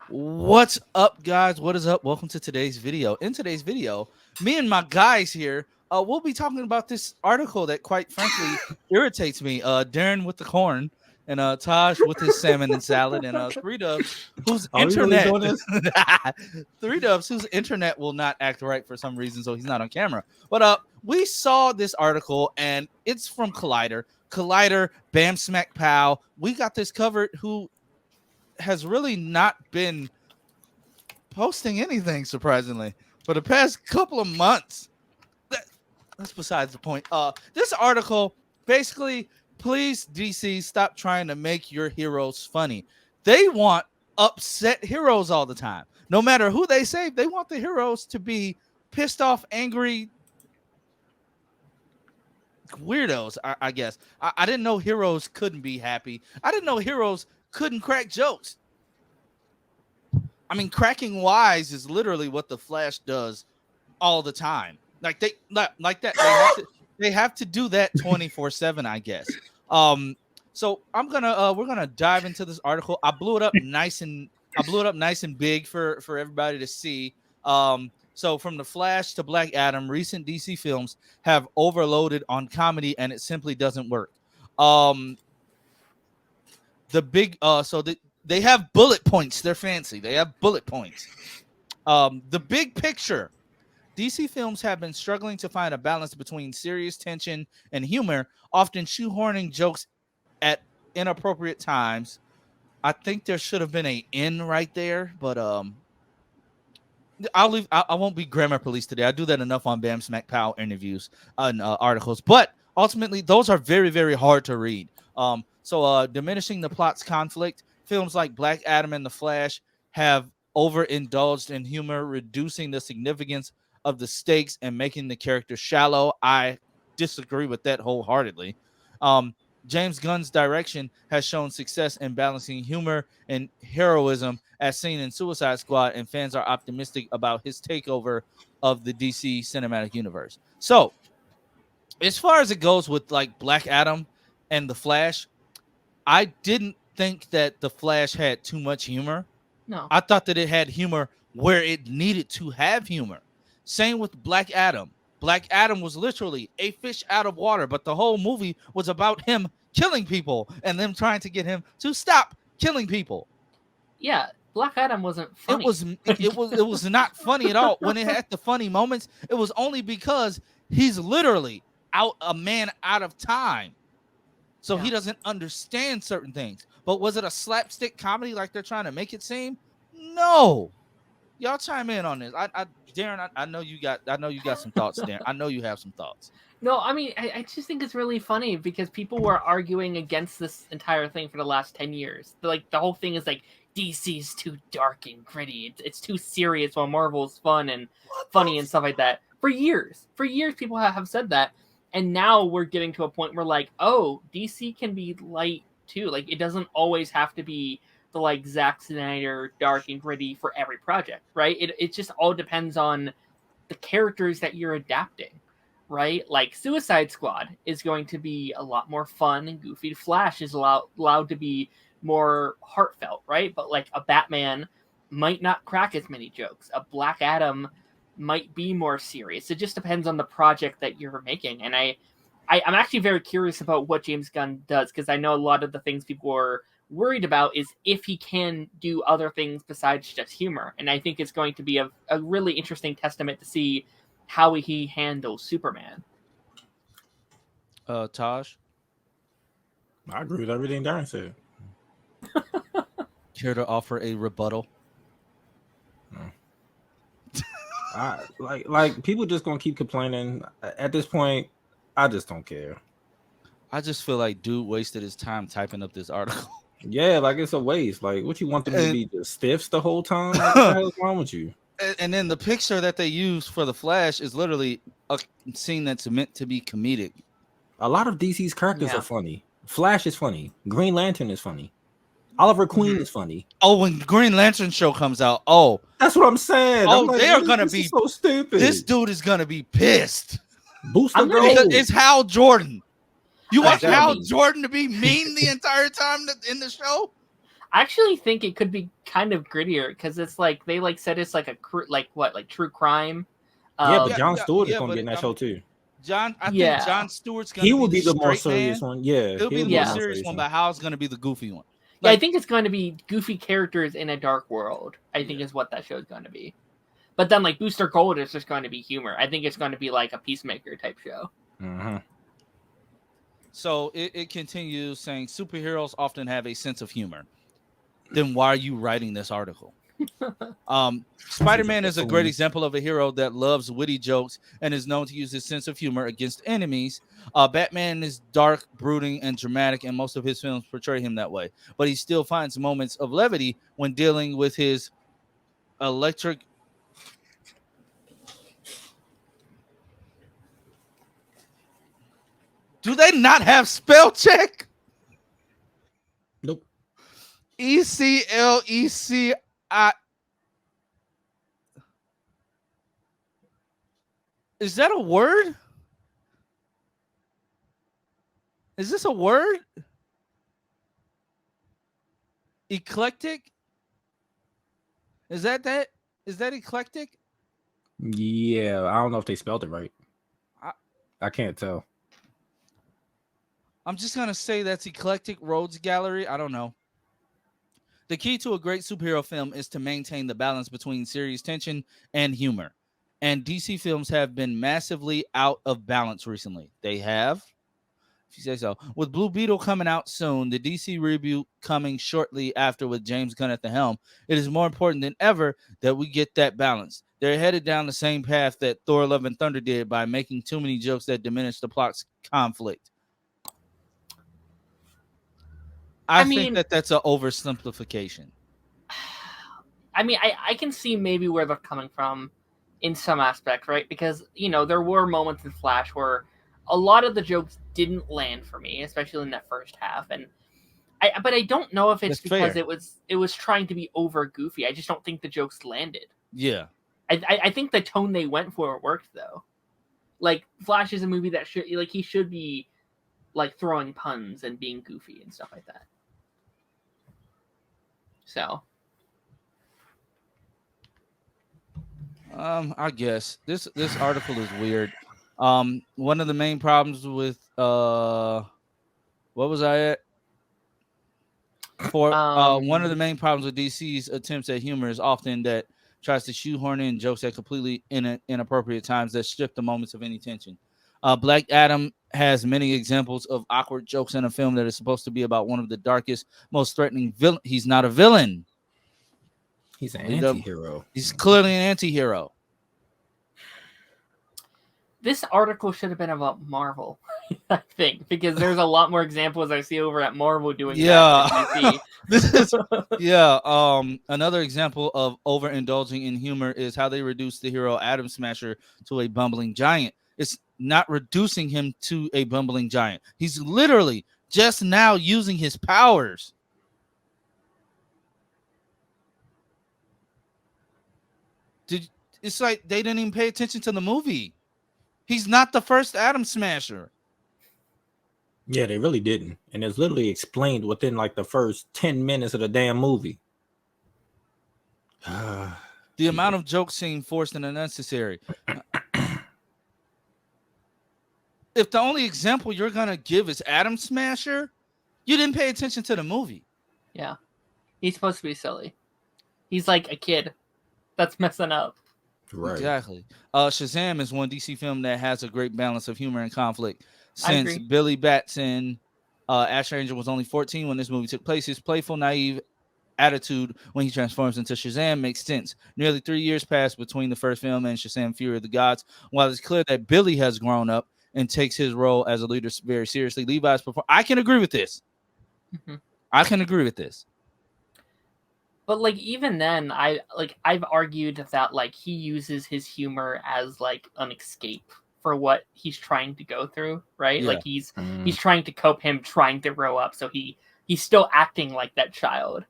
What's up, guys? What is up? Welcome to today's video. In today's video, me and my guys here, we'll be talking about this article that, quite frankly, irritates me. Darren with the corn, and Taj with his salmon and salad, and Three Dubs, whose Are we really internet, doing this? Three Dubs, whose internet will not act right for some reason, so he's not on camera. But we saw this article, and it's from Collider. Collider, Bam Smack Pow. We got this covered. Who has really not been posting anything, surprisingly, for the past couple of months. That's besides the point. This article basically, please DC, stop trying to make your heroes funny. They want upset heroes all the time. No matter who they save, they want the heroes to be pissed off, angry weirdos. I guess I didn't know heroes couldn't be happy. I didn't know heroes couldn't crack jokes. I mean, cracking wise is literally what the Flash does all the time. Like like that. They have to do that 24/7, I guess. So we're gonna dive into this article. I blew it up nice and big for everybody to see. So from the Flash to Black Adam, recent DC films have overloaded on comedy, and it simply doesn't work. The big they have bullet points. They're fancy. They have bullet points. The big picture. DC films have been struggling to find a balance between serious tension and humor, often shoehorning jokes at inappropriate times. I think there should have been an N right there, but I'll leave. I won't be grammar police today. I do that enough on Bam Smack Pow interviews and articles. But ultimately, those are very, very hard to read. So diminishing the plot's conflict. Films like Black Adam and The Flash have overindulged in humor, reducing the significance of the stakes and making the character shallow. I disagree with that wholeheartedly. James Gunn's direction has shown success in balancing humor and heroism, as seen in Suicide Squad, and fans are optimistic about his takeover of the DC cinematic universe. So, as far as it goes with like Black Adam and The Flash, I didn't think that The Flash had too much humor. No. I thought that it had humor where it needed to have humor. Same with Black Adam. Black Adam was literally a fish out of water, but the whole movie was about him killing people and them trying to get him to stop killing people. Yeah, Black Adam wasn't funny. It was not funny at all. When it had the funny moments, it was only because he's literally a man out of time. So he doesn't understand certain things. But was it a slapstick comedy like they're trying to make it seem? No. Y'all chime in on this. Darren, I know you got some thoughts, Darren. I know you have some thoughts. No, I mean, I just think it's really funny because people were arguing against this entire thing for the last 10 years. Like, the whole thing is like, DC's too dark and gritty. It's too serious while Marvel's fun and funny and stuff like that. For years, people have said that. And now we're getting to a point where, like, oh, DC can be light too. Like, it doesn't always have to be the like Zack Snyder dark and gritty for every project, right? It just all depends on the characters that you're adapting, right? Like Suicide Squad is going to be a lot more fun and goofy. Flash is allowed to be more heartfelt, right? But like a Batman might not crack as many jokes. A Black Adam might be more serious. It just depends on the project that you're making. And I'm actually very curious about what James Gunn does, because I know a lot of the things people are worried about is if he can do other things besides just humor. And I think it's going to be a really interesting testament to see how he handles Superman. Taj? I agree with everything Darren said. Care to offer a rebuttal? Like people just gonna keep complaining. At this point, I just don't care. I just feel like dude wasted his time typing up this article. Yeah, like it's a waste. Like, what you want them to be just stiffs the whole time? Like, what the hell is wrong with you? And then the picture that they use for the Flash is literally a scene that's meant to be comedic. A lot of DC's characters are funny. Flash is funny. Green Lantern is funny. Oliver Queen is funny. Oh, when Green Lantern show comes out, oh, that's what I'm saying. Oh, I'm like, they're gonna be so stupid. This dude is gonna be pissed. Booster Gold. It's Hal Jordan. You want Hal Jordan to be mean the entire time in the show? I actually think it could be kind of grittier because it's like they like said it's like a like true crime. Yeah, but Jon Stewart is yeah, going to but be in that show too. I think Yeah. Jon Stewart's He gonna be will the be the more straight serious man. one. Yeah, He'll be the be more the serious one, but Hal's gonna be the goofy one. Yeah, I Like, think it's going to be goofy characters in a dark world. I think is what that show's going to be. But then like Booster Gold is just going to be humor. I think it's going to be like a Peacemaker type show. Mm-hmm. so it continues saying superheroes often have a sense of humor. Then why are you writing this article? Spider-Man is a great example of a hero that loves witty jokes and is known to use his sense of humor against enemies. Batman is dark, brooding, and dramatic, and most of his films portray him that way. But he still finds moments of levity when dealing with his electric. Do they not have spell check? Nope. ECLECI. Is that a word? Is this a word? Eclectic? Is that? Is that eclectic? Yeah, I don't know if they spelled it right. I- I can't tell. I'm just gonna say that's eclectic rogues gallery. I don't know. The key to a great superhero film is to maintain the balance between serious tension and humor. And DC films have been massively out of balance recently. They have, if you say so. With Blue Beetle coming out soon, the DC reboot coming shortly after with James Gunn at the helm, it is more important than ever that we get that balance. They're headed down the same path that Thor: Love and Thunder did by making too many jokes that diminish the plot's conflict. I think mean, that's an oversimplification. I mean, I can see maybe where they're coming from in some aspects, right? Because, you know, there were moments in Flash where a lot of the jokes didn't land for me, especially in that first half. But I don't know if it's That's because fair. it was trying to be over goofy. I just don't think the jokes landed. Yeah. I think the tone they went for worked though. Like Flash is a movie that he should be like throwing puns and being goofy and stuff like that. So I guess this article is weird. One of the main problems with what was I at? For one of the main problems with DC's attempts at humor is often that tries to shoehorn in jokes at completely inappropriate times that strip the moments of any tension. Black Adam has many examples of awkward jokes in a film that is supposed to be about one of the darkest, most threatening villain. He's not a villain. He's an anti-hero. He's clearly an anti-hero. This article should have been about Marvel, I think, because there's a lot more examples I see over at Marvel doing that. This is another example of overindulging in humor is how they reduce the hero Atom Smasher to a bumbling giant. It's not reducing him to a bumbling giant. He's literally just now using his powers. It's like they didn't even pay attention to the movie. He's not the first Atom Smasher. Yeah, they really didn't. And it's literally explained within like the first 10 minutes of the damn movie. The amount of jokes seem forced and unnecessary. If the only example you're going to give is Atom Smasher, you didn't pay attention to the movie. Yeah. He's supposed to be silly. He's like a kid that's messing up. Right. Exactly. Shazam is one DC film that has a great balance of humor and conflict. Since Billy Batson, Ash Ranger was only 14 when this movie took place, his playful, naive attitude when he transforms into Shazam makes sense. Nearly 3 years passed between the first film and Shazam: Fury of the Gods. While it's clear that Billy has grown up and takes his role as a leader very seriously, Levi's performance. I can agree with this. Mm-hmm. I can agree with this. But like even then, I've argued that like he uses his humor as like an escape for what he's trying to go through, right? Yeah. Like he's trying to cope him trying to grow up, so he's still acting like that child.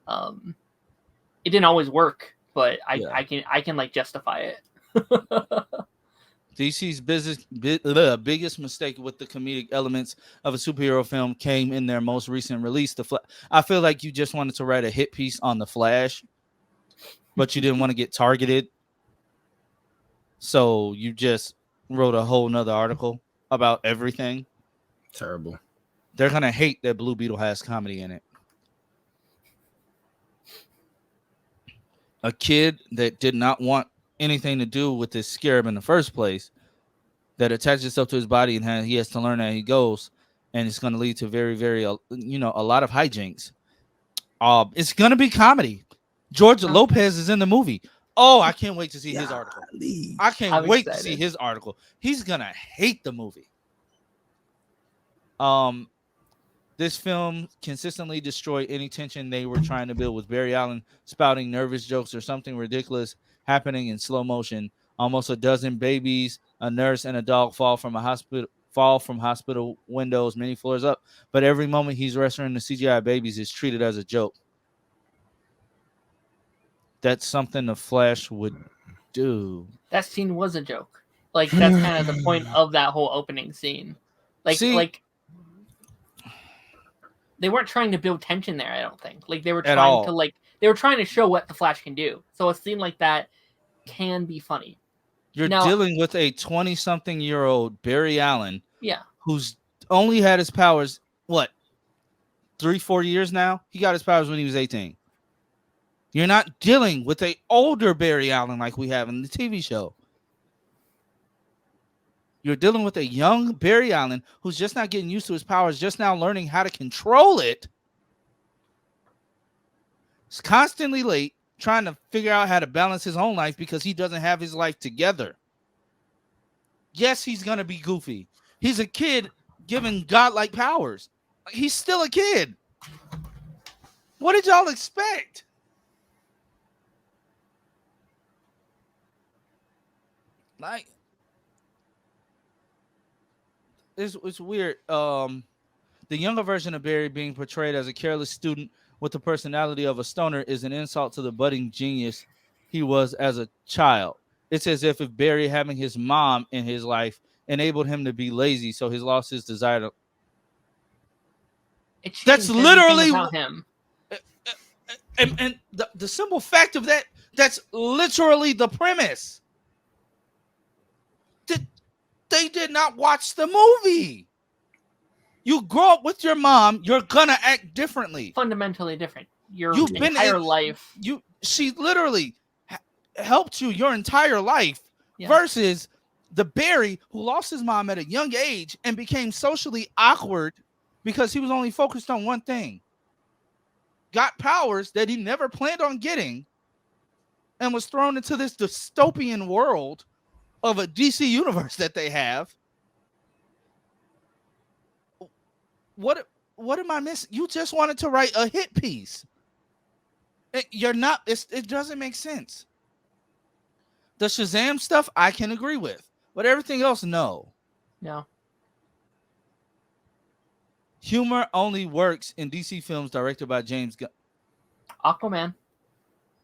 It didn't always work, but I can like justify it. DC's biggest mistake with the comedic elements of a superhero film came in their most recent release. I feel like you just wanted to write a hit piece on the Flash, but you didn't want to get targeted, so you just wrote a whole nother article about everything. Terrible. They're gonna hate that Blue Beetle has comedy in it. A kid that did not want anything to do with this scarab in the first place, that attaches itself to his body, and he has to learn as he goes, and it's going to lead to very, very, a lot of hijinks. It's going to be comedy. George Lopez is in the movie. Oh, I can't wait to see his article. I can't wait to see his article. He's going to hate the movie. This film consistently destroyed any tension they were trying to build, with Barry Allen spouting nervous jokes or something ridiculous happening in slow motion. Almost a dozen babies, a nurse, and a dog fall from hospital windows many floors up. But every moment he's rescuing the CGI babies is treated as a joke. That's something the Flash would do. That scene was a joke. Like, that's kind of the point of that whole opening scene. Like they weren't trying to build tension there, I don't think. Like, they were trying to show what the Flash can do. So a scene like that can be funny. You're dealing with a 20-something-year-old Barry Allen, who's only had his powers, 3-4 years now? He got his powers when he was 18. You're not dealing with a older Barry Allen like we have in the TV show. You're dealing with a young Barry Allen who's just not getting used to his powers, just now learning how to control it. He's constantly late, trying to figure out how to balance his own life because he doesn't have his life together. Yes, he's going to be goofy. He's a kid given godlike powers. He's still a kid. What did y'all expect? Like, it's weird. The younger version of Barry being portrayed as a careless student with the personality of a stoner is an insult to the budding genius he was as a child. It's as if Barry having his mom in his life enabled him to be lazy, so he's lost his desire to. That's literally about him. And the simple fact of that's literally the premise. They did not watch the movie. You grow up with your mom, you're gonna act differently. Fundamentally different. You've entire life. She literally helped you your entire life versus the Barry who lost his mom at a young age and became socially awkward because he was only focused on one thing. Got powers that he never planned on getting and was thrown into this dystopian world of a DC universe that they have. What am I missing? You just wanted to write a hit piece. You're not. It doesn't make sense. The Shazam stuff I can agree with, but everything else, no. No. Humor only works in DC films directed by James Gunn. Aquaman.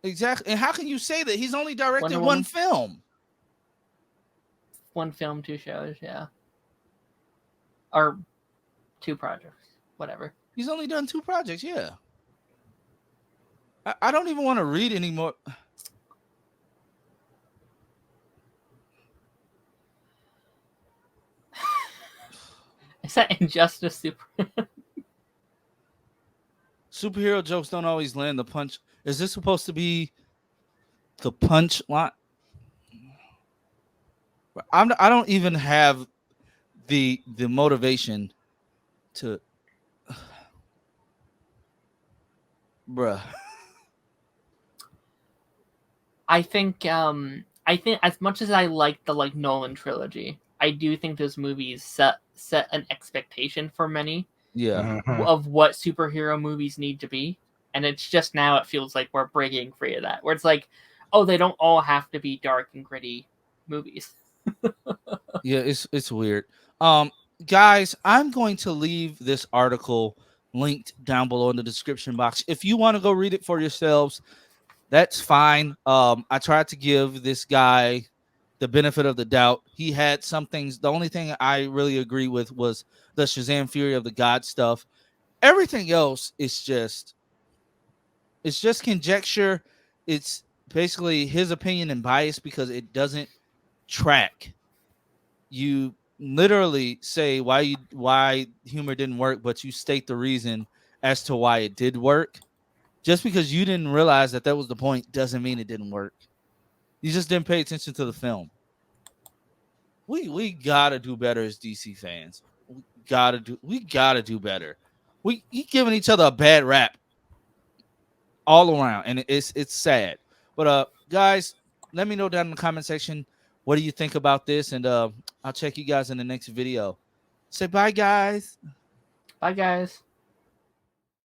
Exactly. And how can you say that he's only directed one film? One film, 2 shows, yeah. Or 2 projects, whatever. He's only done 2 projects, yeah. I don't even want to read anymore. Is that Injustice Super? Superhero jokes don't always land the punch. Is this supposed to be the punch line? I don't even have the motivation to, bruh. I think as much as I like the Nolan trilogy, I do think those movies set an expectation for many of what superhero movies need to be, and it's just now it feels like we're breaking free of that, where it's like, oh, they don't all have to be dark and gritty movies. Yeah, it's weird. Guys, I'm going to leave this article linked down below in the description box. If you want to go read it for yourselves, that's fine. I tried to give this guy the benefit of the doubt. He had some things. The only thing I really agree with was the Shazam Fury of the God stuff. Everything else is just conjecture. It's basically his opinion and bias because it doesn't track. You literally say why humor didn't work, but you state the reason as to why it did work. Just because you didn't realize that was the point doesn't mean it didn't work. You just didn't pay attention to the film. We gotta do better as DC fans. We gotta do better. We giving each other a bad rap all around, and it's sad. But guys, let me know down in the comment section what do you think about this, and I'll check you guys in the next video. Say bye, guys. Bye, guys.